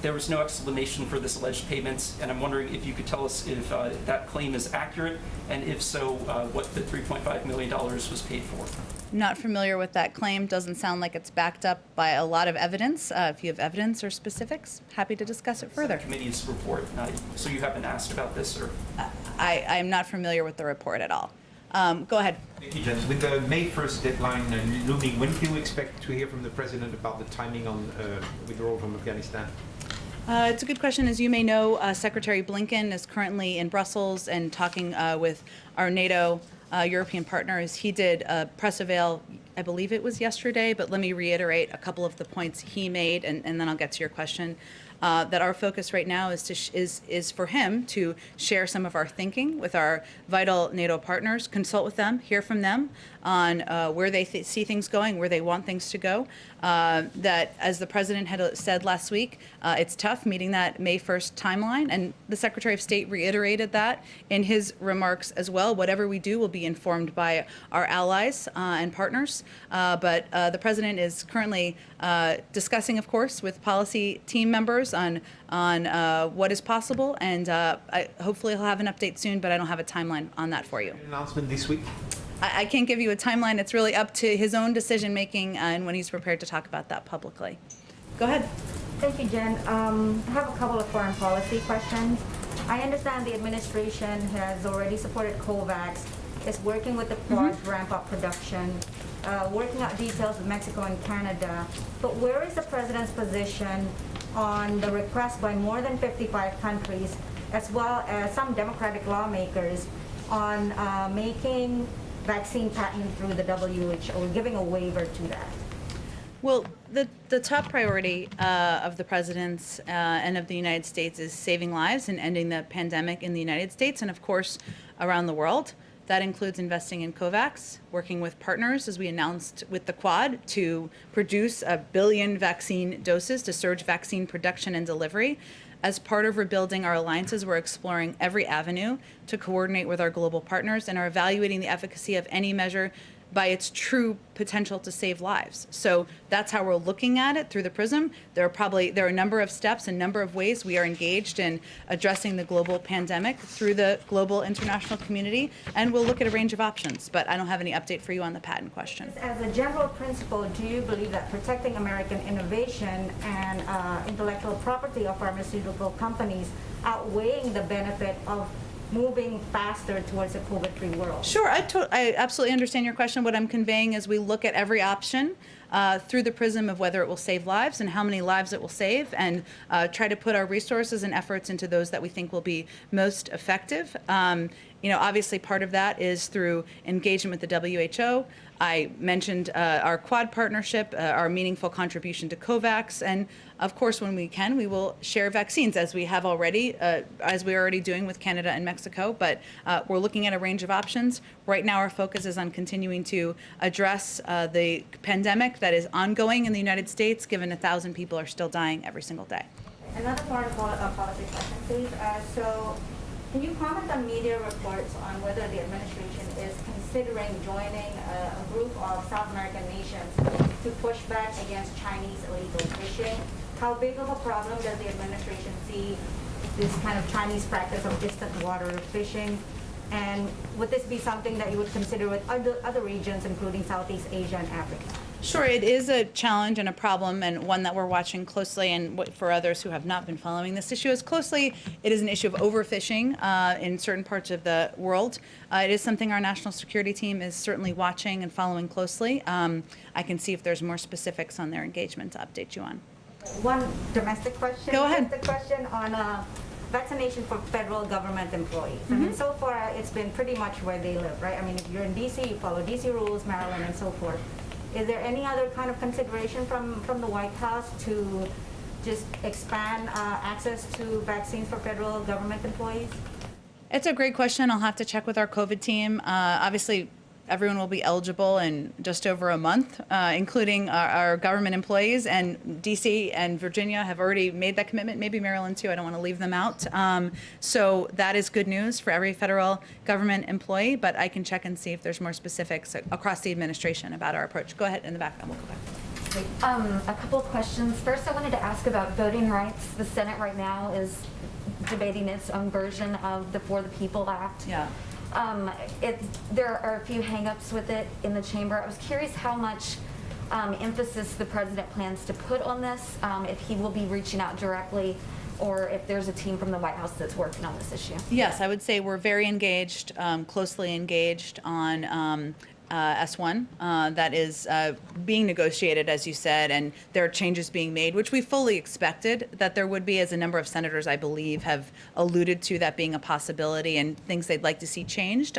There was no explanation for this alleged payments, and I'm wondering if you could tell us if that claim is accurate, and if so, what the $3.5 million was paid for. Not familiar with that claim. Doesn't sound like it's backed up by a lot of evidence. If you have evidence or specifics, happy to discuss it further. Committee's report. So you haven't asked about this, or? I'm not familiar with the report at all. Go ahead. Thank you, Jen. With the May 1st deadline looming, when do you expect to hear from the President about the timing on withdrawal from Afghanistan? It's a good question. As you may know, Secretary Blinken is currently in Brussels and talking with our NATO European partners. He did a press avail, I believe it was yesterday, but let me reiterate a couple of the points he made, and then I'll get to your question. That our focus right now is for him to share some of our thinking with our vital NATO partners, consult with them, hear from them on where they see things going, where they want things to go. That, as the president had said last week, it's tough meeting that May 1st timeline, and the Secretary of State reiterated that in his remarks as well. Whatever we do will be informed by our allies and partners, but the president is currently discussing, of course, with policy team members on what is possible, and hopefully he'll have an update soon, but I don't have a timeline on that for you. An announcement this week? I can't give you a timeline. It's really up to his own decision making and when he's prepared to talk about that publicly. Go ahead. Thank you, Jen. I have a couple of foreign policy questions. I understand the administration has already supported COVAX, is working with the Quad to ramp up production, working out details with Mexico and Canada. But where is the president's position on the request by more than 55 countries, as well as some Democratic lawmakers, on making vaccine patent through the WHO, or giving a waiver to that? Well, the top priority of the president's and of the United States is saving lives and ending the pandemic in the United States and, of course, around the world. That includes investing in COVAX, working with partners, as we announced with the Quad, to produce 1 billion vaccine doses to surge vaccine production and delivery. As part of rebuilding our alliances, we're exploring every avenue to coordinate with our global partners and are evaluating the efficacy of any measure by its true potential to save lives. So that's how we're looking at it through the prism. There are a number of steps, a number of ways we are engaged in addressing the global pandemic through the global international community, and we'll look at a range of options, but I don't have any update for you on the patent question. As a general principle, do you believe that protecting American innovation and intellectual property of pharmaceutical companies outweighing the benefit of moving faster towards a COVID-free world? Sure, I absolutely understand your question. What I'm conveying is we look at every option through the prism of whether it will save lives and how many lives it will save, and try to put our resources and efforts into those that we think will be most effective. Obviously part of that is through engagement with the WHO. I mentioned our Quad partnership, our meaningful contribution to COVAX, and of course, when we can, we will share vaccines as we have already, as we're already doing with Canada and Mexico, but we're looking at a range of options. Right now, our focus is on continuing to address the pandemic that is ongoing in the United States, given 1,000 people are still dying every single day. Another part of policy question, please. So can you comment on media reports on whether the administration is considering joining a group of South American nations to push back against Chinese illegal fishing? How big of a problem does the administration see this kind of Chinese practice of distant water fishing? And would this be something that you would consider with other regions, including Southeast Asia and Africa? Sure, it is a challenge and a problem, and one that we're watching closely. And for others who have not been following this issue as closely, it is an issue of overfishing in certain parts of the world. It is something our national security team is certainly watching and following closely. I can see if there's more specifics on their engagement to update you on. One domestic question. Go ahead. Domestic question on vaccination for federal government employees. I mean, so far it's been pretty much where they live, right? I mean, if you're in DC, you follow DC rules, Maryland, and so forth. Is there any other kind of consideration from the White House to just expand access to vaccines for federal government employees? It's a great question. I'll have to check with our COVID team. Obviously, everyone will be eligible in just over a month, including our government employees. And DC and Virginia have already made that commitment, maybe Maryland too. I don't want to leave them out. So that is good news for every federal government employee, but I can check and see if there's more specifics across the administration about our approach. Go ahead in the back and we'll go back. A couple of questions. First, I wanted to ask about voting rights. The Senate right now is debating its own version of the For the People Act. Yeah. There are a few hangups with it in the chamber. I was curious how much emphasis the president plans to put on this, if he will be reaching out directly, or if there's a team from the White House that's working on this issue. Yes, I would say we're very engaged, closely engaged on S1 that is being negotiated, as you said, and there are changes being made, which we fully expected that there would be, as a number of senators, I believe, have alluded to that being a possibility and things they'd like to see changed.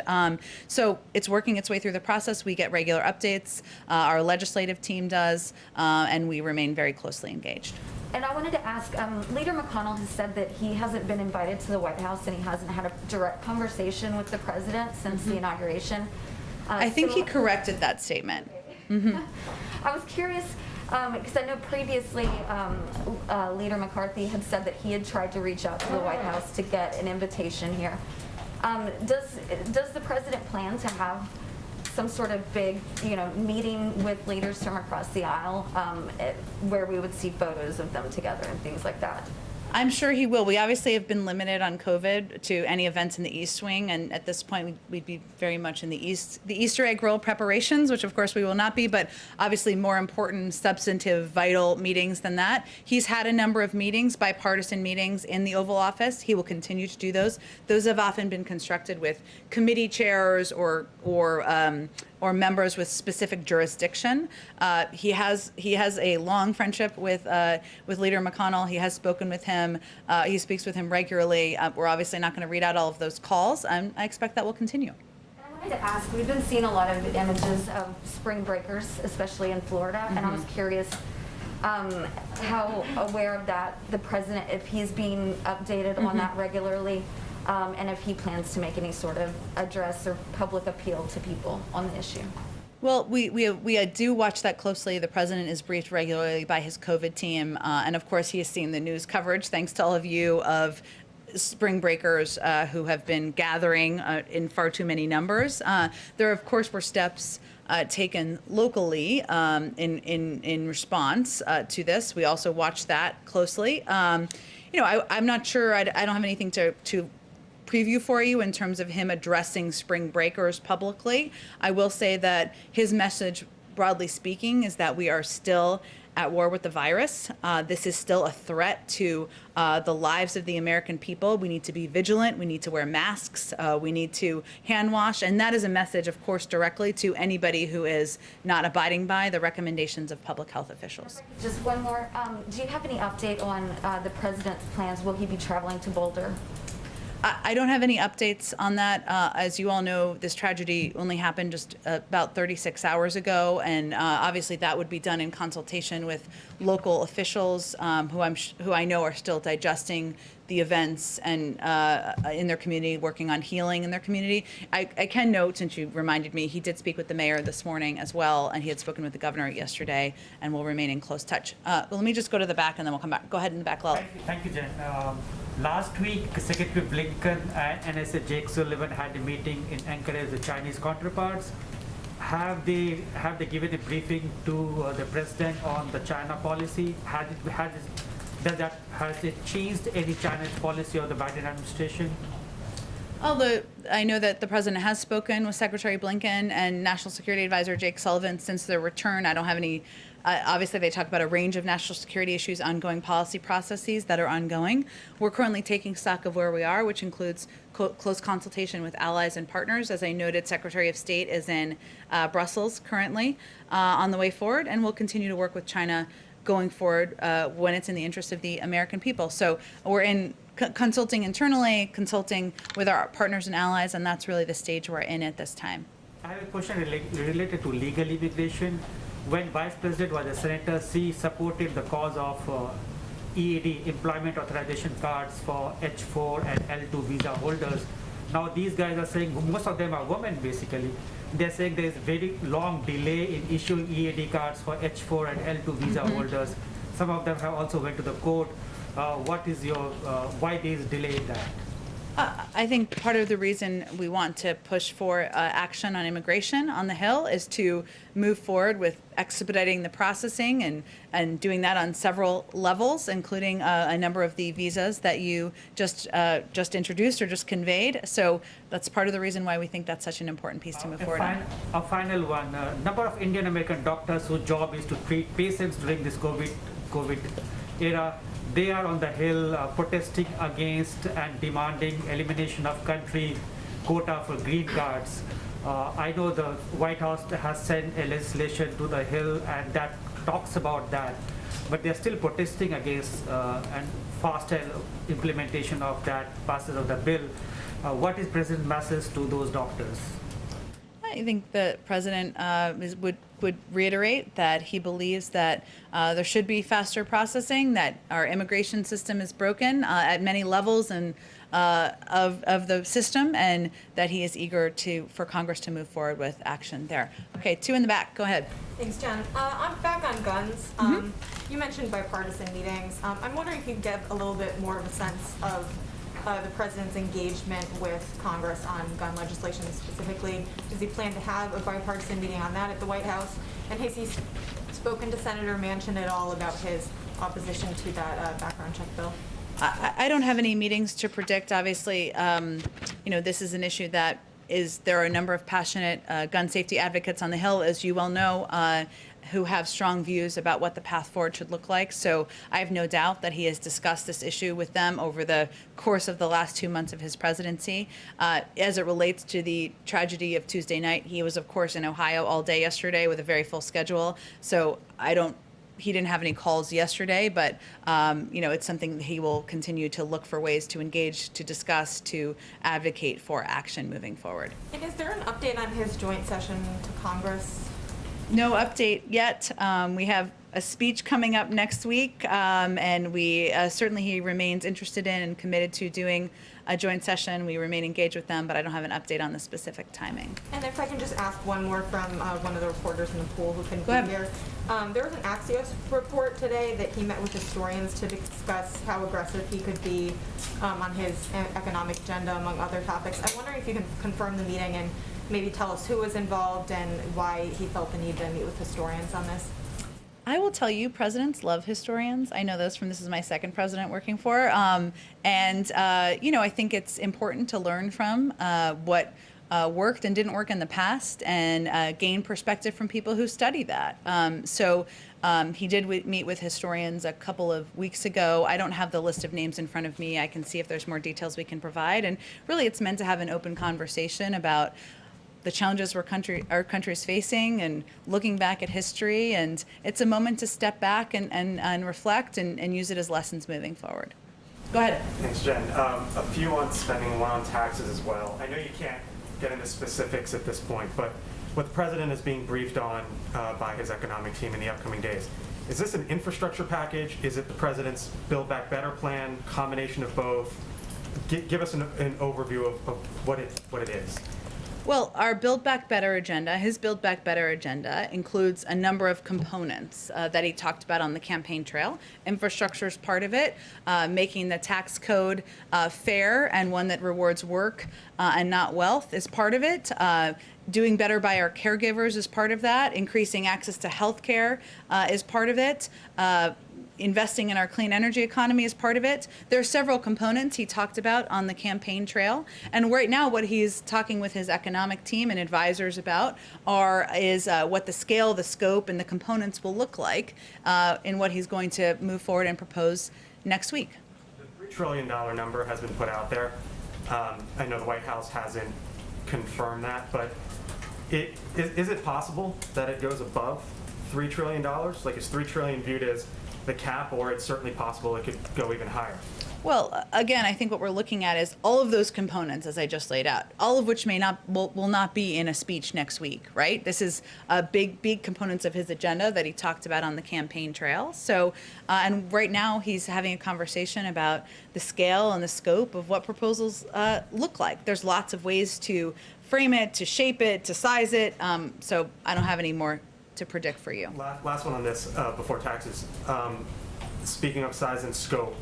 So it's working its way through the process. We get regular updates. Our legislative team does, and we remain very closely engaged. And I wanted to ask, Leader McConnell has said that he hasn't been invited to the White House and he hasn't had a direct conversation with the president since the inauguration. I think he corrected that statement. Mm-hmm. I was curious, because I know previously Leader McCarthy had said that he had tried to reach out to the White House to get an invitation here. Does the president plan to have some sort of big, meeting with leaders from across the aisle where we would see photos of them together and things like that? I'm sure he will. We obviously have been limited on COVID to any events in the East Wing, and at this point we'd be very much in the Easter egg roll preparations, which of course we will not be, but obviously more important, substantive, vital meetings than that. He's had a number of meetings, bipartisan meetings in the Oval Office. He will continue to do those. Those have often been constructed with committee chairs or members with specific jurisdiction. He has a long friendship with Leader McConnell. He has spoken with him. He speaks with him regularly. We're obviously not going to read out all of those calls. I expect that will continue. I wanted to ask, we've been seeing a lot of images of spring breakers, especially in Florida, and I was curious how aware of that the president, if he's being updated on that regularly, and if he plans to make any sort of address or public appeal to people on the issue. Well, we do watch that closely. The president is briefed regularly by his COVID team, and of course he has seen the news coverage, thanks to all of you, of spring breakers who have been gathering in far too many numbers. There, of course, were steps taken locally in response to this. We also watch that closely. I'm not sure. I don't have anything to preview for you in terms of him addressing spring breakers publicly. I will say that his message, broadly speaking, is that we are still at war with the virus. This is still a threat to the lives of the American people. We need to be vigilant. We need to wear masks. We need to hand wash. And that is a message, of course, directly to anybody who is not abiding by the recommendations of public health officials. Just one more. Do you have any update on the president's plans? Will he be traveling to Boulder? I don't have any updates on that. As you all know, this tragedy only happened just about 36 hours ago, and obviously that would be done in consultation with local officials who I know are still digesting the events and in their community, working on healing in their community. I can note, since you reminded me, he did speak with the mayor this morning as well, and he had spoken with the governor yesterday, and will remain in close touch. But let me just go to the back, and then we'll come back. Go ahead in the back, Lal. Thank you, Jen. Last week, Secretary Blinken and NSA Jake Sullivan had a meeting in Anchorage with the Chinese counterparts. Have they given a briefing to the president on the China policy? Has it changed any China's policy of the Biden administration? I know that the president has spoken with Secretary Blinken and National Security Advisor Jake Sullivan since their return. I don't have any. Obviously, they talk about a range of national security issues, ongoing policy processes that are ongoing. We're currently taking stock of where we are, which includes close consultation with allies and partners. As I noted, Secretary of State is in Brussels currently on the way forward, and we'll continue to work with China going forward when it's in the interest of the American people. So we're in consulting internally, consulting with our partners and allies, and that's really the stage we're in at this time. I have a question related to legal immigration. When Vice President was a senator, she supported the cause of EAD, employment authorization cards for H4 and L2 visa holders. Now these guys are saying, most of them are women basically, they're saying there's very long delay in issuing EAD cards for H4 and L2 visa holders. Some of them have also went to the court. What is your, why there is delay in that? I think part of the reason we want to push for action on immigration on the Hill is to move forward with expediting the processing and doing that on several levels, including a number of the visas that you just introduced or just conveyed. So that's part of the reason why we think that's such an important piece to move forward on. A final one. Number of Indian American doctors whose job is to treat patients during this COVID era, they are on the Hill protesting against and demanding elimination of country quota for green cards. I know the White House has sent a legislation to the Hill and that talks about that, but they're still protesting against and faster implementation of that passage of the bill. What is President's message to those doctors? I think the president would reiterate that he believes that there should be faster processing, that our immigration system is broken at many levels and of the system, and that he is eager for Congress to move forward with action there. Okay, 2 in the back. Go ahead. Thanks, Jen. I'm back on guns. You mentioned bipartisan meetings. I'm wondering if you could give a little bit more of a sense of the president's engagement with Congress on gun legislation specifically. Does he plan to have a bipartisan meeting on that at the White House? And has he spoken to Senator Manchin at all about his opposition to that background check bill? I don't have any meetings to predict. Obviously, this is an issue that there are a number of passionate gun safety advocates on the Hill, as you well know, who have strong views about what the path forward should look like. So I have no doubt that he has discussed this issue with them over the course of the last 2 months of his presidency. As it relates to the tragedy of Tuesday night, he was, of course, in Ohio all day yesterday with a very full schedule. So he didn't have any calls yesterday, but it's something that he will continue to look for ways to engage, to discuss, to advocate for action moving forward. And is there an update on his joint session to Congress? No update yet. We have a speech coming up next week, and we certainly he remains interested in and committed to doing a joint session. We remain engaged with them, but I don't have an update on the specific timing. And if I can just ask one more from one of the reporters in the pool who couldn't Go be here. There was an Axios report today that he met with historians to discuss how aggressive he could be on his economic agenda, among other topics. I'm wondering if you can confirm the meeting and maybe tell us who was involved and why he felt the need to meet with historians on this. I will tell you, presidents love historians. I know this is my second president working for. I think it's important to learn from what worked and didn't work in the past and gain perspective from people who study that. He did meet with historians a couple of weeks ago. I don't have the list of names in front of me. I can see if there's more details we can provide. And really, it's meant to have an open conversation about the challenges our country is facing and looking back at history. And it's a moment to step back and reflect and use it as lessons moving forward. Go ahead. Thanks, Jen. A few on spending, one on taxes as well. I know you can't get into specifics at this point, but what the president is being briefed on by his economic team in the upcoming days, is this an infrastructure package? Is it the president's Build Back Better plan, combination of both? Give us an overview of what it is. Well, our Build Back Better agenda, his Build Back Better agenda, includes a number of components that he talked about on the campaign trail. Infrastructure is part of it, making the tax code fair and one that rewards work and not wealth is part of it. Doing better by our caregivers is part of that. Increasing access to health care is part of it. Investing in our clean energy economy is part of it. There are several components he talked about on the campaign trail. And right now, what he's talking with his economic team and advisors about is what the scale, the scope, and the components will look like in what he's going to move forward and propose next week. The $3 trillion number has been put out there. I know the White House hasn't confirmed that, but is it possible that it goes above $3 trillion? Like, is $3 trillion viewed as the cap, or it's certainly possible it could go even higher? Well, again, I think what we're looking at is all of those components, as I just laid out, all of which will not be in a speech next week, right? This is big components of his agenda that he talked about on the campaign trail. So, and right now he's having a conversation about the scale and the scope of what proposals look like. There's lots of ways to frame it, to shape it, to size it. So I don't have any more to predict for you. Last one on this before taxes. Speaking of size and scope,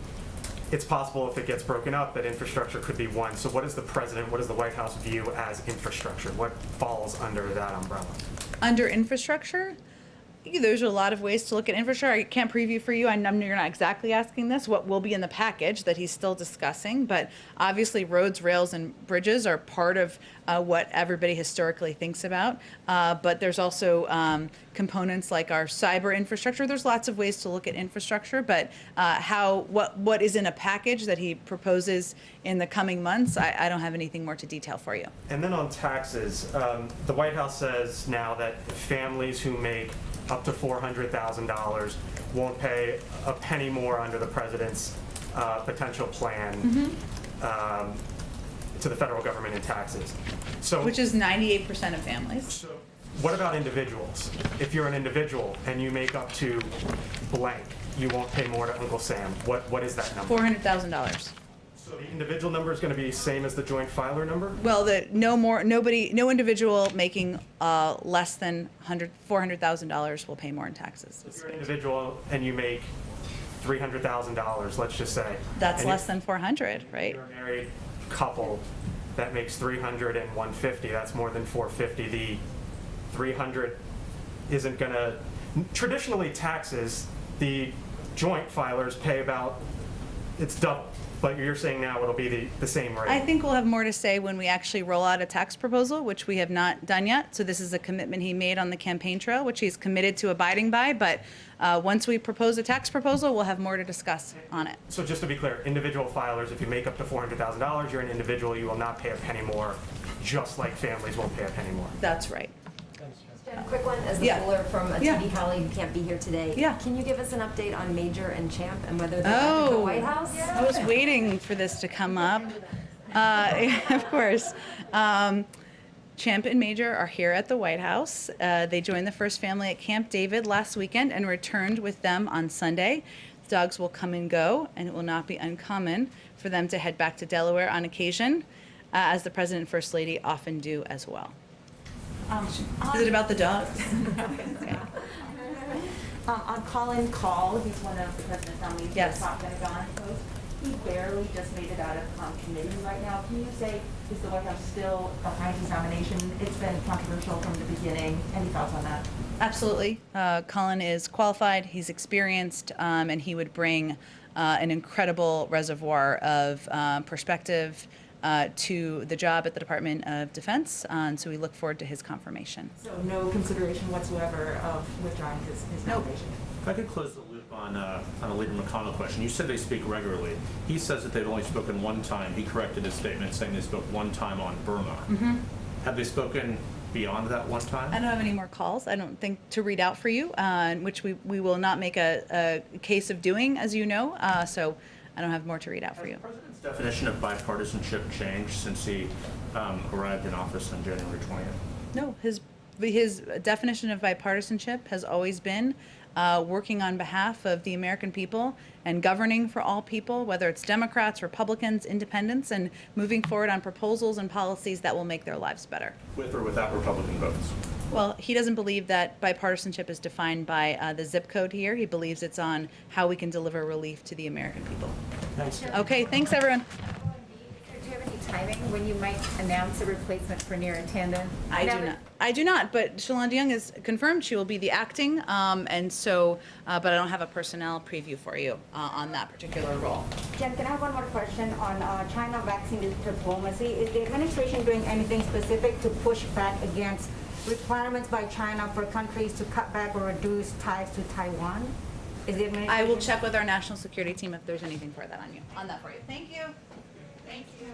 it's possible if it gets broken up that infrastructure could be one. So what does the president, what does the White House view as infrastructure? What falls under that umbrella? Under infrastructure, there's a lot of ways to look at infrastructure. I can't preview for you. I know you're not exactly asking this, what will be in the package that he's still discussing, but obviously roads, rails, and bridges are part of what everybody historically thinks about. But there's also components like our cyber infrastructure. There's lots of ways to look at infrastructure, but what is in a package that he proposes in the coming months, I don't have anything more to detail for you. And then on taxes, the White House says now that families who make up to $400,000 won't pay a penny more under the president's potential plan to the federal government in taxes. So, Which is 98% of families. So what about individuals? If you're an individual and you make up to blank, you won't pay more to Uncle Sam. What is that number? $400,000. So the individual number is going to be the same as the joint filer number? Well, no individual making less than $400,000 will pay more in taxes. If you're an individual and you make $300,000, let's just say. That's less than 400, right? You're a married couple that makes 300 and 150, that's more than 450. The 300 isn't going to, traditionally taxes, the joint filers pay about, it's double. But you're saying now it'll be the same rate. I think we'll have more to say when we actually roll out a tax proposal, which we have not done yet. So this is a commitment he made on the campaign trail, which he's committed to abiding by. But once we propose a tax proposal, we'll have more to discuss on it. So just to be clear, individual filers, if you make up to $400,000, you're an individual, you will not pay a penny more, just like families won't pay a penny more. That's right. Jen, quick one, as the Yeah. puller from a Yeah. TV colleague who can't be here today. Yeah. Can you give us an update on Major and Champ and whether they're back at the White House? I was waiting for this to come up. Of course. Champ and Major are here at the White House. They joined the first family at Camp David last weekend and returned with them on Sunday. Dogs will come and go, and it will not be uncommon for them to head back to Delaware on occasion, as the President and First Lady often do as well. Is it about the dogs? Okay. On Colin Call, he's one of the president's nominees for Yes. the top Pentagon post. He barely just made it out of committee right now. Can you say, is the White House still behind his nomination? It's been controversial from the beginning. Any thoughts on that? Absolutely. Colin is qualified, he's experienced, and he would bring an incredible reservoir of perspective to the job at the Department of Defense, and so we look forward to his confirmation. So no consideration whatsoever of withdrawing his nomination? If I could close the loop on a Leader McConnell question. You said they speak regularly. He says that they've only spoken one time. He corrected his statement saying they spoke one time on Burma. Mm-hmm. Have they spoken beyond that one time? I don't have any more calls, I don't think, to read out for you, which we will not make a case of doing, as you know, so I don't have more to read out for you. Has the President's definition of bipartisanship changed since he arrived in office on January 20th? No, his definition of bipartisanship has always been working on behalf of the American people and governing for all people, whether it's Democrats, Republicans, independents, and moving forward on proposals and policies that will make their lives better. With or without Republican votes? Well, he doesn't believe that bipartisanship is defined by the zip code here. He believes it's on how we can deliver relief to the American people. Thanks. Okay, thanks everyone. Do you have any timing when you might announce a replacement for Neera Tanden? I do not, but Shalonda Young is confirmed. She will be the acting, and so, but I don't have a personnel preview for you on that particular role. Jen, can I have one more question on China vaccine diplomacy? Is the administration doing anything specific to push back against requirements by China for countries to cut back or reduce ties to Taiwan? Is the administration? I will check with our national security team if there's anything for that on that for you. Thank you. Thank you.